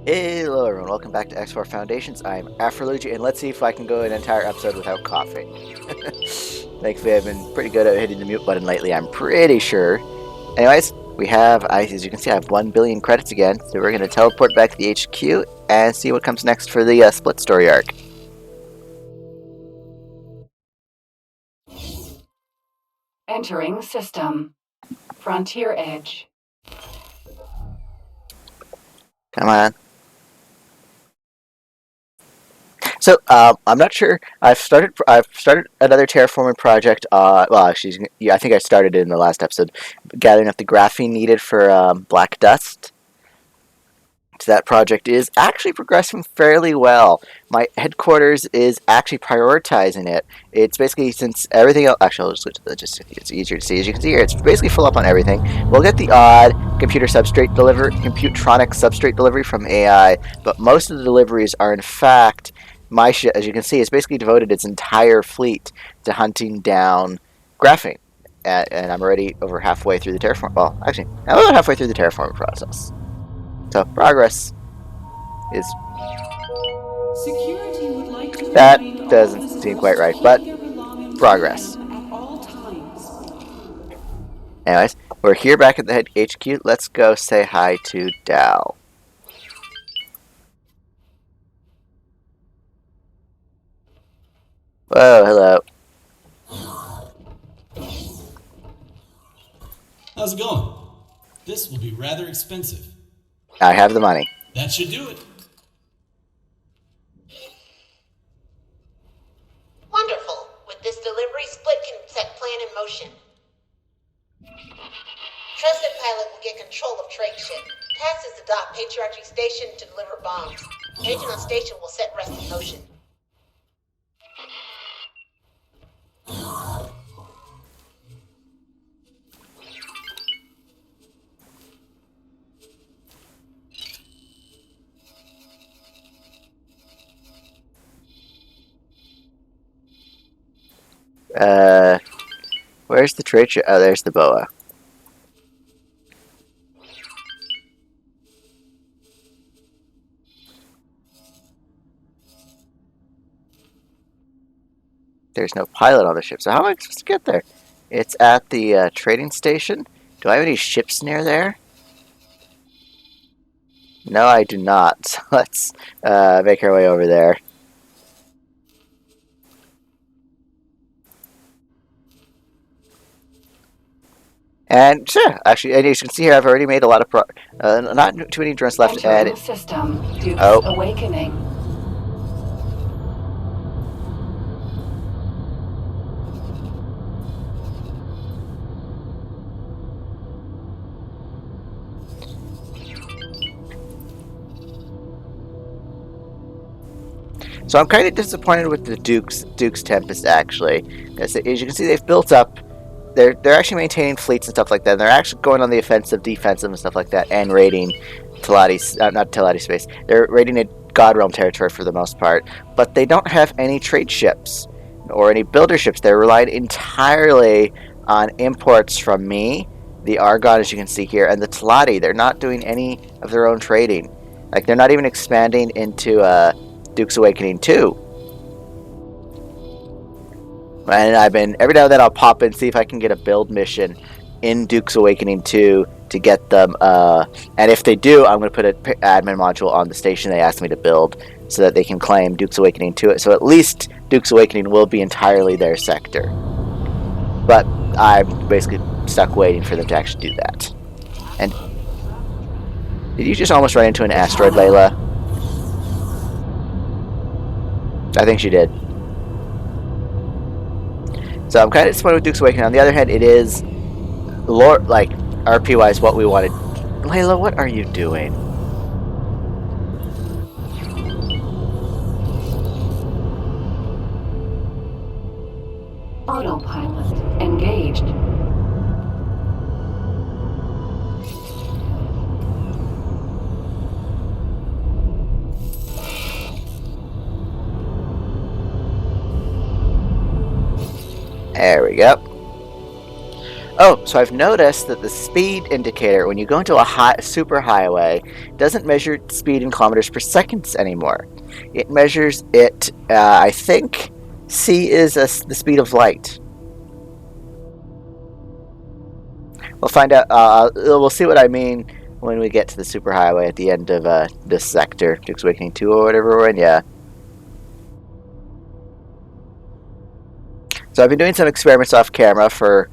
Hello everyone, welcome back to X4 Foundations. I'm Afroluigi, and let's see if I can go an entire episode without coughing. Thankfully, I've been pretty good at hitting the mute button lately, I'm pretty sure. Anyways, we have, as you can see, I have 1 billion credits again, so we're going to teleport back to the HQ and see what comes next for the split story arc. Entering system. Frontier Edge. Come on. So I'm not sure. I've started another terraforming project. Well, actually, yeah, I think I started it in the last episode, gathering up the graphene needed for black dust. So that project is actually progressing fairly well. My headquarters is actually prioritizing it. It's basically, since everything else. Actually, I'll just switch to the logistics. It's easier to see. As you can see here, it's basically full up on everything. We'll get the odd computronic substrate delivery from AI, but most of the deliveries are in fact my ship. As you can see, it's basically devoted its entire fleet to hunting down graphene. And I'm already over halfway through the terraform. Well, actually, I'm about halfway through the terraforming process. So progress is that doesn't seem quite right, but progress. Anyways, we're here back at the head HQ. Let's go say hi to Dal. Whoa, hello. How's it going? This will be rather expensive. I have the money. That should do it. Wonderful. With this delivery, Split can set plan in motion. Trusted pilot will get control of trade ship. Task is to dock Patriarchy Station to deliver bombs. Agent on station will set rest in motion. Where's the trade ship? Oh, there's the boa. There's no pilot on the ship, so how am I supposed to get there? It's at the trading station. Do I have any ships near there? No, I do not. So let's make our way over there. And sure, actually, and you can see here I've already made a lot of not too many endurance left. Entering system. Duke's Awakening. So I'm kind of disappointed with the Duke's Tempest, actually. As you can see, they've built up. They're actually maintaining fleets and stuff like that. And they're actually going on the offensive, defensive, and stuff like that, and raiding not Telati space. They're raiding a God Realm territory for the most part, but they don't have any trade ships or any builder ships. They're relied entirely on imports from me, the Argon, as you can see here, and the Telati. They're not doing any of their own trading. Like, they're not even expanding into Duke's Awakening 2. And I've been, every now and then I'll pop in, see if I can get a build mission in Duke's Awakening 2 to get them, and if they do, I'm going to put an admin module on the station they asked me to build so that they can claim Duke's Awakening to it. So at least Duke's Awakening will be entirely their sector. But I'm basically stuck waiting for them to actually do that. And did you just almost run into an asteroid, Layla? I think she did. So I'm kind of disappointed with Duke's Awakening. On the other hand, it is, like, RP-wise, what we wanted. Layla, what are you doing? Autopilot engaged. There we go. Oh, so I've noticed that the speed indicator, when you go into a super highway, doesn't measure speed in kilometers per second anymore. It measures it, I think C is the speed of light. We'll find out, we'll see what I mean when we get to the superhighway at the end of this sector, Duke's Awakening 2 or whatever we're in, yeah. So I've been doing some experiments off camera for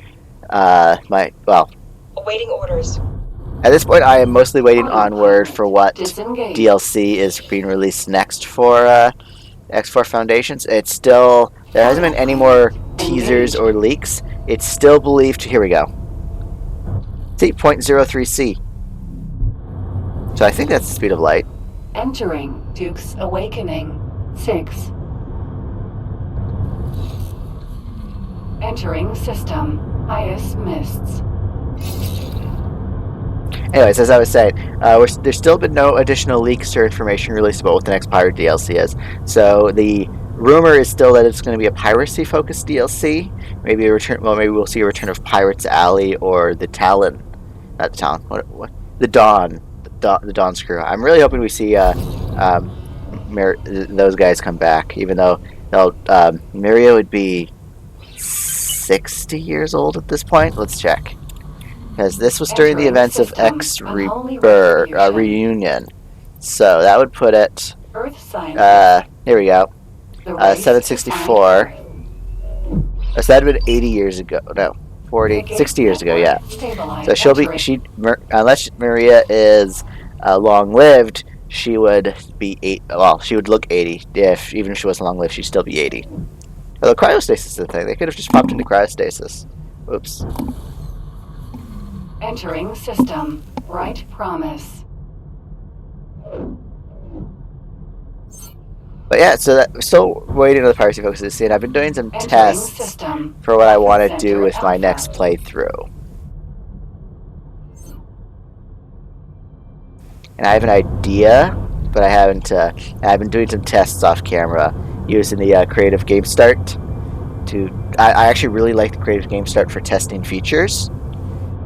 awaiting orders. At this point I am mostly waiting on word Autopilot for what disengaged. DLC is being released next for X4 Foundations. It's still, there hasn't been any more teasers or leaks. It's still believed to, here we go. See, 0.03C. So I think that's the speed of light. Entering Duke's Awakening 6. Entering system. Highest mists. Anyways, as I was saying, there's still been no additional leaks or information released about what the next pirate DLC is. So the rumor is still that it's going to be a piracy-focused DLC. Maybe a return. Well, maybe we'll see a return of Pirate's Alley or the Talon. Not the Talon. What? The Dawn. The Dawn Screw. I'm really hoping we see those guys come back. Even though Miria would be 60 years old at this point. Let's check. Because this was during the events of X Rebirth reunion, so that would put it. Earth science. Here we go. 764. So that'd have been 80 years ago. No, 60 years ago. Yeah. So she'll be unless Maria is long-lived, she would be 8. Well, she would look 80. Even if she wasn't long-lived, she'd still be 80. Although cryostasis is the thing. They could have just popped into cryostasis. Oops. Entering system. Right promise. But yeah, so we're still waiting on the piracy focus to see, and I've been doing some tests for what I want to do with my next playthrough. And I have an idea, but I haven't. I've been doing some tests off camera using the Creative Game Start. I actually really like the Creative Game Start for testing features.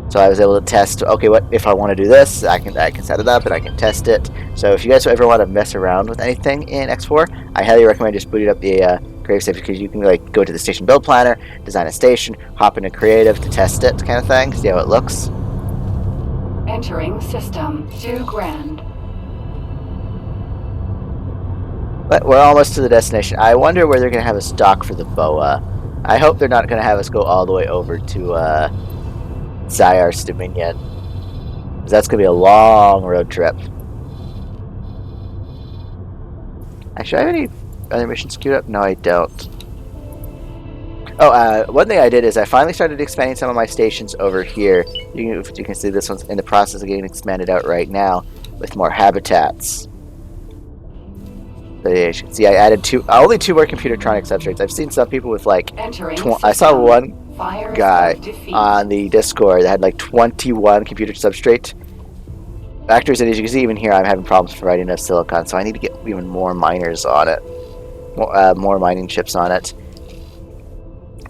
So I was able to test, okay, what if I want to do this, I can set it up and I can test it. So if you guys ever want to mess around with anything in X4, I highly recommend just booting up the Creative Station, because you can like go to the station build planner, design a station, hop into Creative to test it, kind of thing, see how it looks. Entering system. 2 grand. But we're almost to the destination. I wonder where they're going to have a stock for the BOA. I hope they're not going to have us go all the way over to Zyar's Dominion. That's going to be a long road trip. Actually, I have any other missions queued up? No, I don't. Oh, one thing I did is I finally started expanding some of my stations over here. You can see this one's in the process of getting expanded out right now with more habitats. So yeah, you can see I added only 2 more computertronic substrates. I've seen some people with like, I saw one guy on the Discord that had like 21 computer substrate factors, and as you can see, even here I'm having problems providing enough silicon, so I need to get even more miners on it, more mining chips on it.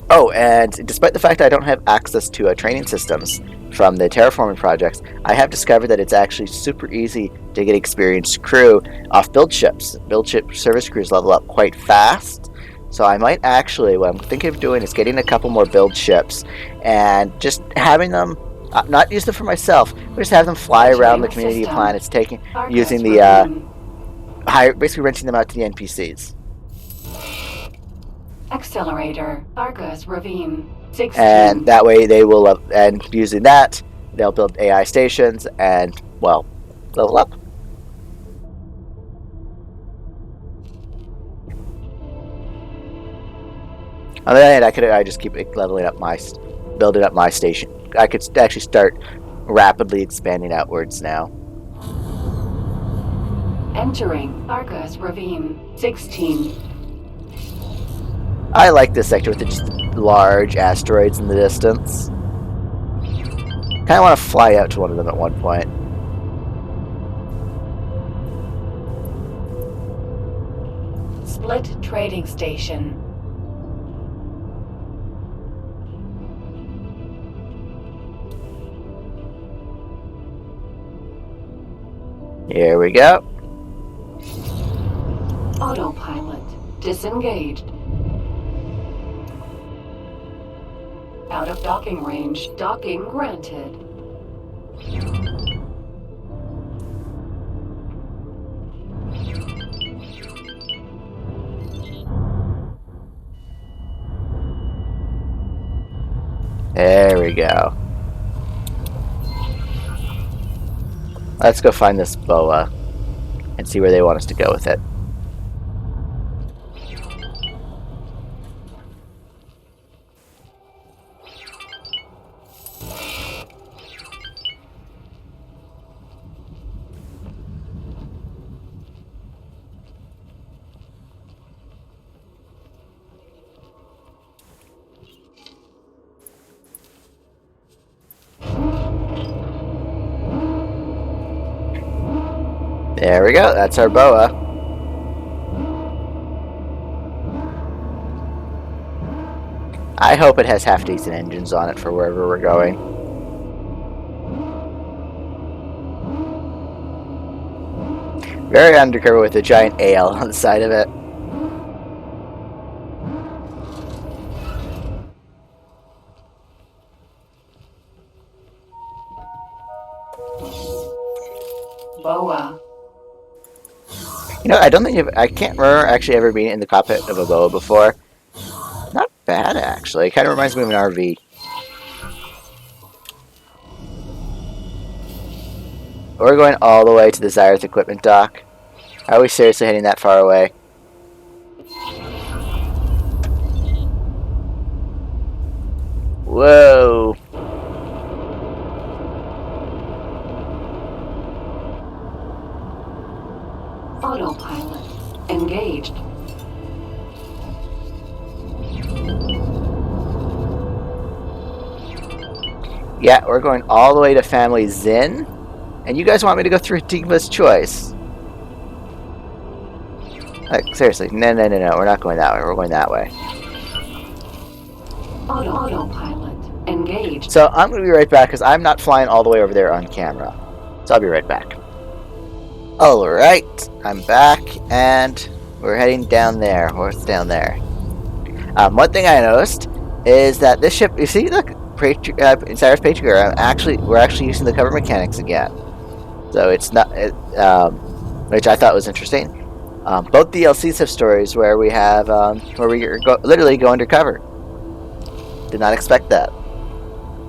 Oh, and despite the fact that I don't have access to training systems from the terraforming projects, I have discovered that it's actually super easy to get experienced crew off build ships. Build ship service crews level up quite fast. So I might actually, what I'm thinking of doing is getting a couple more build ships and just having them, not use them for myself, but just have them fly around the community of planets, using the, basically renting them out to the NPCs. Accelerator. Argus Ravine. 16. And that way they will, and using that, they'll build AI stations and, well, level up. On the other hand, I just keep building up my station. I could actually start rapidly expanding outwards now. Entering Argus Ravine. 16. I like this sector with the just large asteroids in the distance. Kind of want to fly out to one of them at one point. Split trading station. Here we go. Autopilot disengaged. Out of docking range. Docking granted. There we go. Let's go find this boa and see where they want us to go with it. There we go, that's our boa. I hope it has half-decent engines on it for wherever we're going. Very undercover with a giant ale on the side of it. Boa. You know, I don't think I can't remember actually ever being in the cockpit of a boa before. Not bad, actually. It kind of reminds me of an RV. We're going all the way to the Xyrith equipment dock. Are we seriously heading that far away? Whoa. Autopilot engaged. Yeah, we're going all the way to Family Zin. And you guys want me to go through Tigma's Choice? Like, seriously, no, we're not going that way, we're going that way. Autopilot engaged. So I'm going to be right back, because I'm not flying all the way over there on camera. So I'll be right back. Alright, I'm back, and we're heading down there. What's down there? One thing I noticed is that this ship, you see, look, Cyrus Patriot, we're actually using the cover mechanics again. So it's not, which I thought was interesting. Both DLCs have stories where we have, where we literally go undercover. Did not expect that.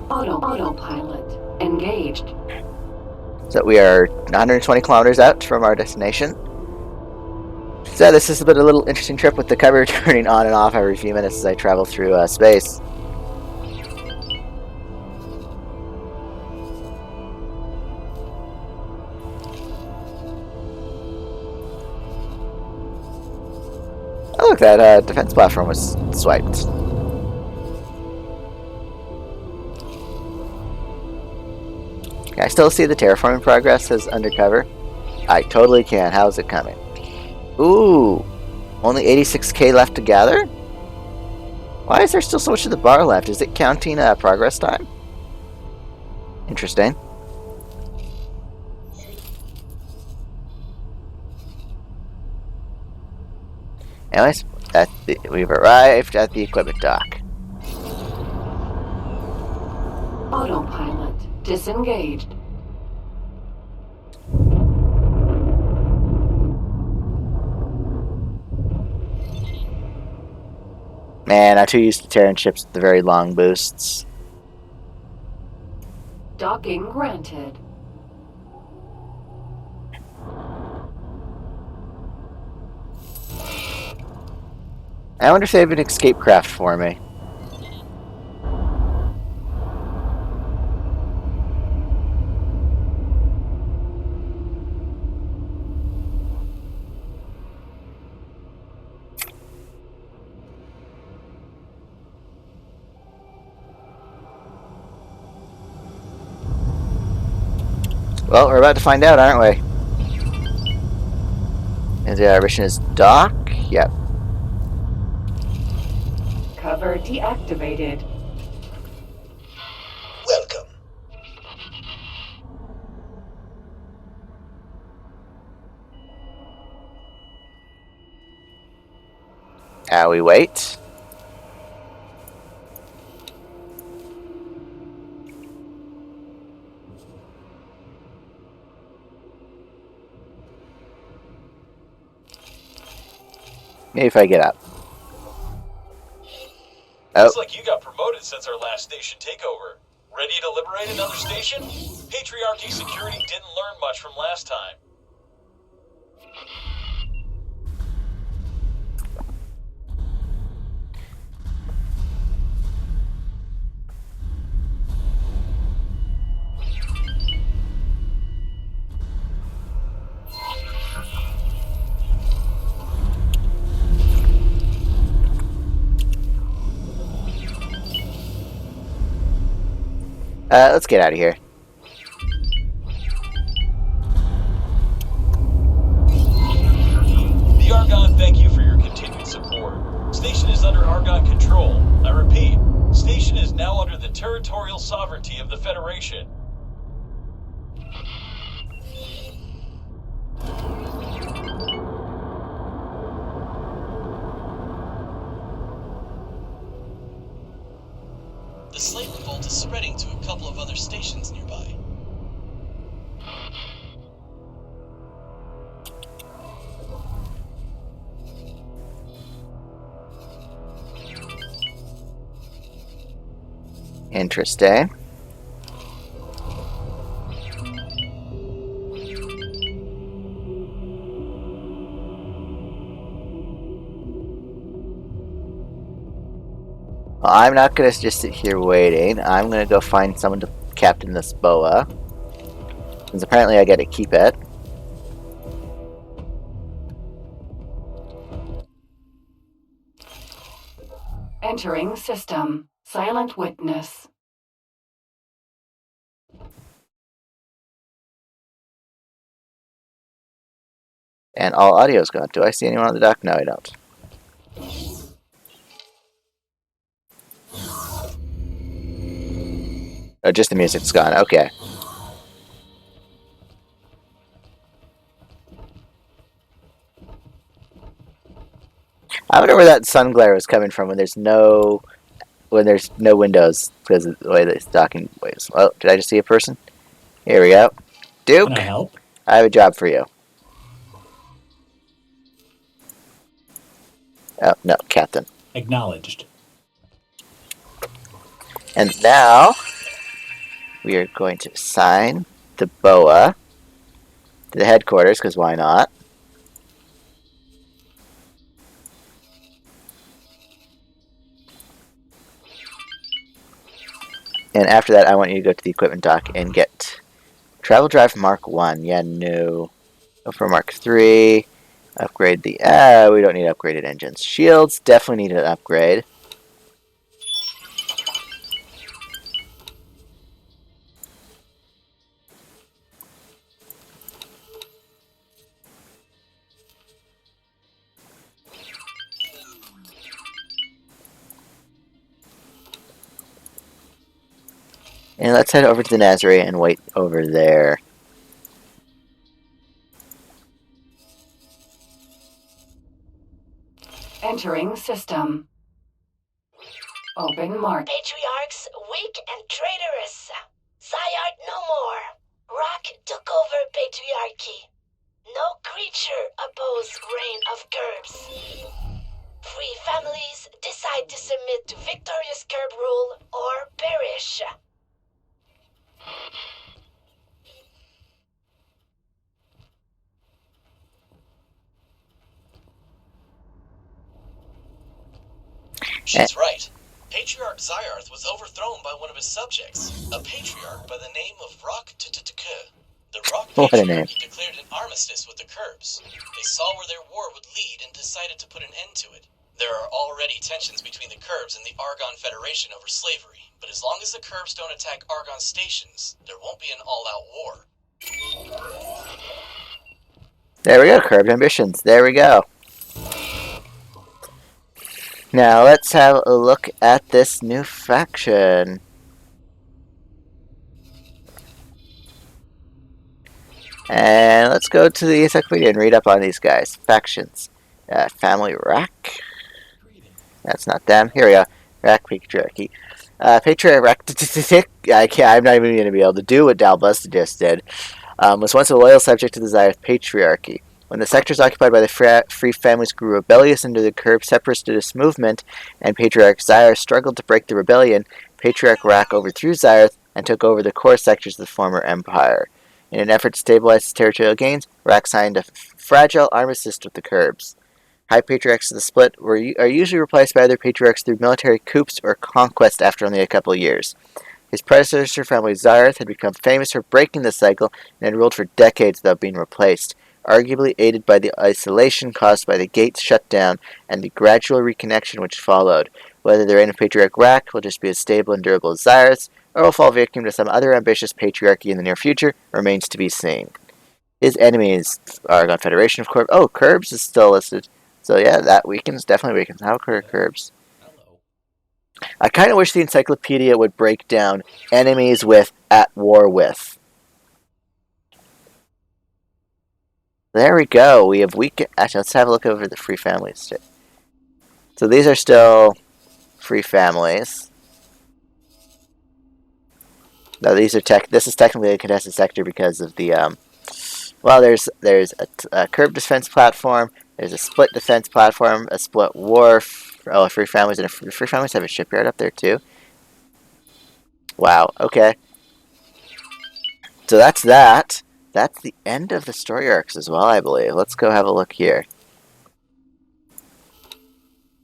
Autopilot engaged. So we are 120 kilometers out from our destination. So this has been a little interesting trip with the cover turning on and off every few minutes as I travel through space. Oh look, that defense platform was swiped. Can I still see the terraforming progress as undercover? I totally can. How's it coming? Ooh, only 86k left to gather? Why is there still so much of the bar left? Is it counting progress time? Interesting. Anyways, we've arrived at the equipment dock. Autopilot disengaged. Man, I'm too used to Terran ships with the very long boosts. Docking granted. I wonder if they have an escape craft for me. Well, we're about to find out, aren't we? And the mission is dock? Yep. Cover deactivated. Welcome. We wait. Maybe if I get up. Oh. Looks like you got promoted since our last station takeover. Ready to liberate another station? Patriarchy security didn't learn much from last time. Let's get out of here. The Argon thank you for your continued support. Station is under Argon control. I repeat, station is now under the territorial sovereignty of the Federation. The slave revolt is spreading to a couple of other stations nearby. Interesting. Well, I'm not gonna just sit here waiting. I'm gonna go find someone to captain this boa. Since apparently I get to keep it. Entering system. Silent witness. And all audio's gone. Do I see anyone on the dock? No, I don't. Oh, just the music's gone. Okay. I wonder where that sun glare was coming from when there's no windows because of the way this docking waves. Oh, did I just see a person? Here we go. Duke, Can I help? I have a job for you. Oh, no, Captain. Acknowledged. And now we are going to assign the boa to the headquarters, because why not? And after that, I want you to go to the equipment dock and get Travel Drive Mark 1. Yeah, no. Go for Mark 3. Upgrade the... we don't need upgraded engines. Shields definitely need an upgrade. And let's head over to the Nazarene and wait over there. Entering system. Open mark. Patriarchs weak and traitorous. Zyard no more. Rock took over patriarchy. No creature oppose reign of curbs. Free families decide to submit to victorious curb rule or perish. She's right. Patriarch Zyarth was overthrown by one of his subjects, a patriarch by the name of Rock Tututuku. The Rock What a name. Patriarchy declared an armistice with the Curbs. They saw where their war would lead and decided to put an end to it. There are already tensions between the Curbs and the Argon Federation over slavery, but as long as the Curbs don't attack Argon stations, there won't be an all-out war. There we go, Curbed Ambitions. There we go. Now let's have a look at this new faction. And let's go to the encyclopedia and read up on these guys. Factions. Family Rack. That's not them. Here we go. Rack patriarchy. Patriarch. I can't. I'm not even going to be able to do what Dalbusta just did. Was once a loyal subject to the Xyarth patriarchy. When the sectors occupied by the free families grew rebellious under the Curb separatist movement, and Patriarch Xyarth struggled to break the rebellion, Patriarch Rack overthrew Xyarth and took over the core sectors of the former empire. In an effort to stabilize his territorial gains, Rack signed a fragile armistice with the Curbs. High Patriarchs of the Split are usually replaced by other Patriarchs through military coups or conquest after only a couple of years. His predecessor family Xyarth had become famous for breaking the cycle and had ruled for decades without being replaced, arguably aided by the isolation caused by the gates shutdown and the gradual reconnection which followed. Whether the reign of Patriarch Rack will just be as stable and durable as Xyarth's, or will fall victim to some other ambitious patriarchy in the near future, remains to be seen. His enemies, Argon Federation of Curbs. Oh, Curbs is still listed. So yeah, that weakens, definitely weakens. How are Curbs? Hello. I kind of wish the encyclopedia would break down enemies with, at war with. There we go. We have Actually, let's have a look over the free families. So these are still free families. No, these are This is technically a contested sector because of the well, there's a curb defense platform. There's a split defense platform, a split wharf. Oh, free families and free families have a shipyard up there too. Wow. Okay. So that's that. That's the end of the story arcs as well, I believe. Let's go have a look here.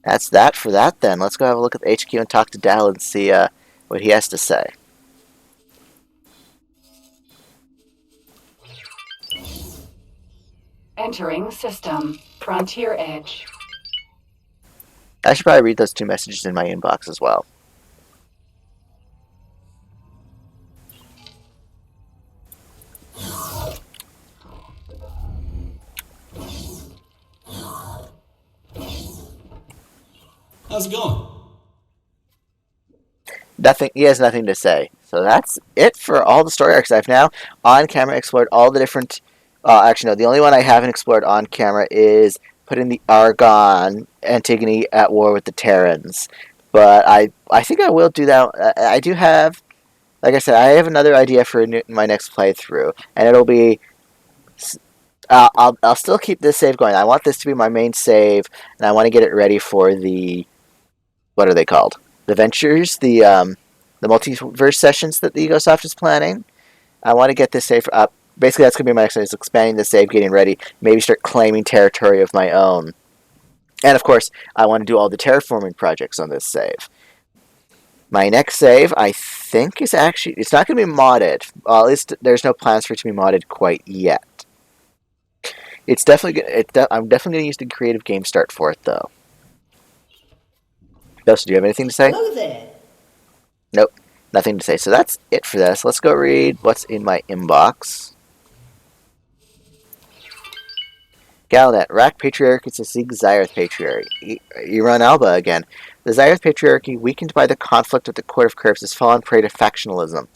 That's that for that then. Let's go have a look at the HQ and talk to Dal and see what he has to say. Entering system. Frontier Edge. I should probably read those 2 messages in my inbox as well. How's it going? Nothing. He has nothing to say. So that's it for all the story arcs. I've now on camera explored all the different. Actually, no. The only one I haven't explored on camera is putting the Argon Antigone at war with the Terrans. But I think I will do that. I do have, like I said, I have another idea for my next playthrough, and it'll be. I'll still keep this save going. I want this to be my main save, and I want to get it ready for the. What are they called? The Ventures, the multiverse sessions that the Egosoft is planning. I want to get this save up. Basically, that's going to be my next thing, is expanding the save, getting ready, maybe start claiming territory of my own. And, of course, I want to do all the terraforming projects on this save. My next save, I think, is actually... It's not going to be modded. Well, at least there's no plans for it to be modded quite yet. It's definitely... I'm definitely going to use the Creative Game Start for it, though. Ghost, do you have anything to say? Hello there. Nope, nothing to say. So that's it for this. Let's go read what's in my inbox. Galanet, Rack Patriarchy to seek Xyarth Patriarchy. Iran Alba again. The Xyarth Patriarchy, weakened by the conflict with the Court of Curbs, has fallen prey to factionalism.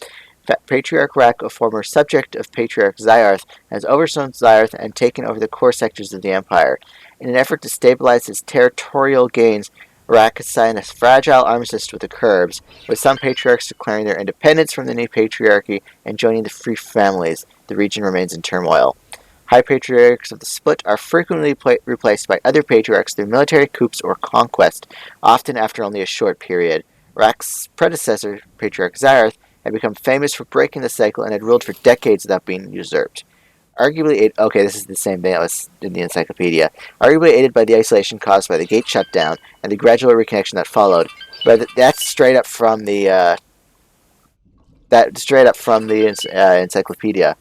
Patriarch Rack, a former subject of Patriarch Xyarth, has overthrown Xyarth and taken over the core sectors of the Empire. In an effort to stabilize his territorial gains, Rack has signed a fragile armistice with the Curbs, with some patriarchs declaring their independence from the new patriarchy and joining the free families. The region remains in turmoil. High Patriarchs of the Split are frequently replaced by other patriarchs through military coups or conquest, often after only a short period. Rack's predecessor, Patriarch Xyarth, had become famous for breaking the cycle and had ruled for decades without being usurped. Arguably, okay, this is the same thing that was in the encyclopedia. Arguably aided by the isolation caused by the gate shutdown and the gradual reconnection that followed. But that's straight up from the encyclopedia.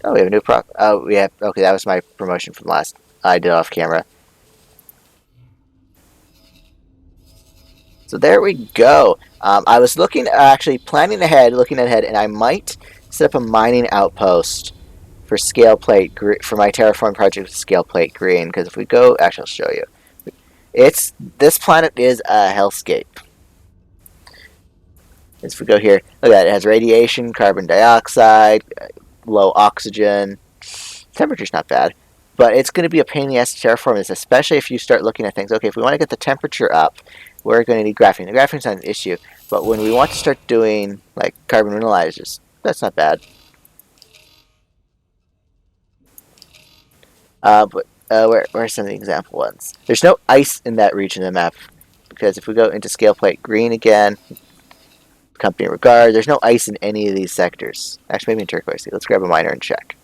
Oh, we have a new prop. Oh, we have. Okay, that was my promotion from last. I did off camera. So there we go. I was actually planning ahead, looking ahead, and I might set up a mining outpost for scale plate for my terraform project with scale plate green. Because if we go, actually, I'll show you. This planet is a hellscape. If we go here, look at that. It has radiation, carbon dioxide, low oxygen. Temperature's not bad. but it's going to be a pain in the ass to terraform this, especially if you start looking at things. Okay, if we want to get the temperature up, we're going to need graphene. The graphene's not an issue, but when we want to start doing like carbon mineralizers, that's not bad. Where are some of the example ones? There's no ice in that region of the map, because if we go into scale plate green again, company regard, there's no ice in any of these sectors. Actually, maybe in turquoise. Let's grab a miner and check.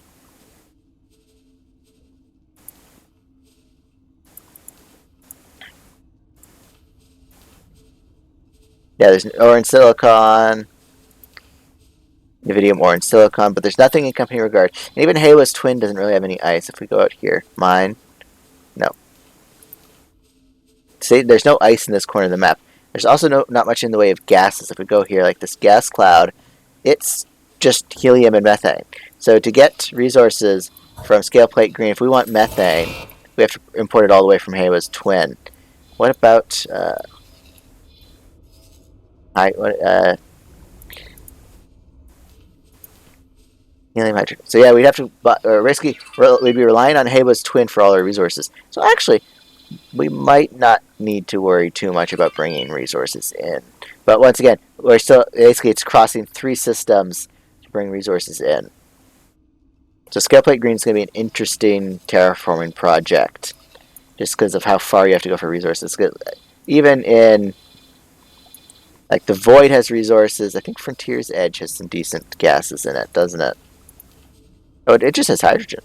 Yeah, there's ore and silicon, Iridium ore and silicon, but there's nothing in company regard. And even Halo's twin doesn't really have any ice. If we go out here, mine, no. See, there's no ice in this corner of the map. There's also not much in the way of gases. If we go here, like this gas cloud, it's just helium and methane. So to get resources from scale plate green, if we want methane, we have to import it all the way from Halo's twin. What about helium hydrogen? So yeah, we'd have to basically we'd be relying on Halo's twin for all our resources. So actually, we might not need to worry too much about bringing resources in. But once again, we're still basically it's crossing 3 systems to bring resources in. So scale plate green is going to be an interesting terraforming project, just because of how far you have to go for resources. Even in like the Void has resources. I think Frontier's Edge has some decent gases in it, doesn't it? Oh, it just has hydrogen.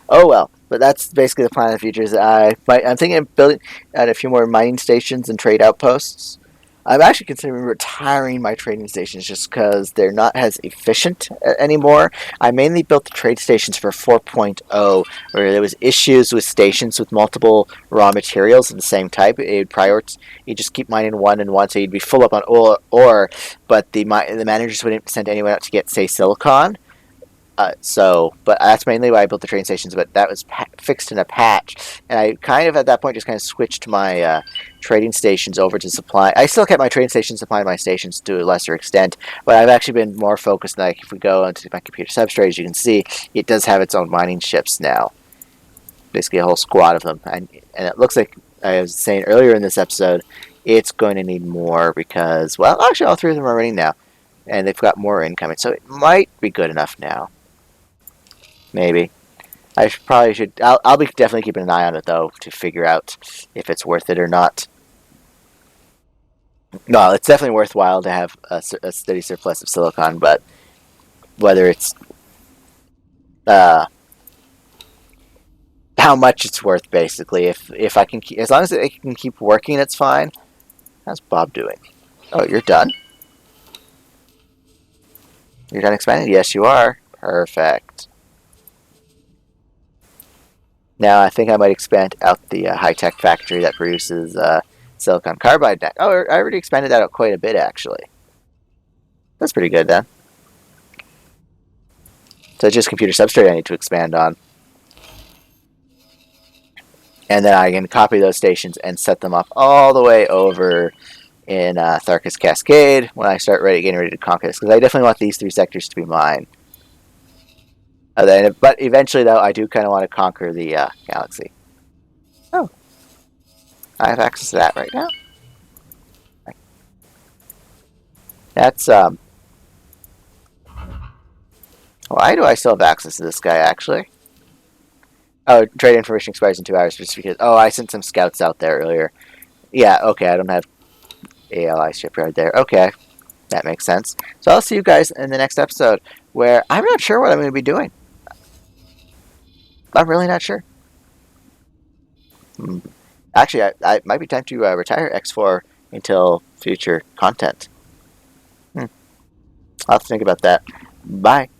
Oh well, but that's basically the plan of the future. I'm thinking of building out a few more mining stations and trade outposts. I'm actually considering retiring my trading stations just because they're not as efficient anymore. I mainly built the trade stations for 4.0, where there was issues with stations with multiple raw materials of the same type. You just keep mining one and one, so you'd be full up on ore, but the managers wouldn't send anyone out to get, say, silicon. But that's mainly why I built the train stations, but that was fixed in a patch. And I kind of, at that point, just kind of switched my trading stations over to supply. I still kept my train stations supplying my stations to a lesser extent, but I've actually been more focused. Like, if we go into my computer substrate, as you can see, it does have its own mining ships now. Basically a whole squad of them. And it looks like, I was saying earlier in this episode, it's going to need more because, well, actually all 3 of them are running now. And they've got more incoming, so it might be good enough now. Maybe. I probably should. I'll be definitely keeping an eye on it, though, to figure out if it's worth it or not. No, it's definitely worthwhile to have a steady surplus of silicon, but whether it's how much it's worth, basically, if I can, as long as it can keep working, it's fine. How's Bob doing? Oh, you're done. You're done expanding? Yes, you are. Perfect. Now I think I might expand out the high-tech factory that produces silicon carbide. Oh, I already expanded that out quite a bit, actually. That's pretty good, then. So it's just computer substrate I need to expand on. And then I can copy those stations and set them up all the way over in Tharkus Cascade when I start getting ready to conquer this. Because I definitely want these 3 sectors to be mine. But eventually, though, I do kind of want to conquer the galaxy. Oh. I have access to that right now. That's, why do I still have access to this guy, actually? Oh, trade information expires in 2 hours just because... Oh, I sent some scouts out there earlier. Yeah, okay, I don't have ALI shipyard there. Okay, that makes sense. So I'll see you guys in the next episode, where I'm not sure what I'm going to be doing. I'm really not sure. Actually, I might be time to retire X4 until future content. I'll have to think about that. Bye.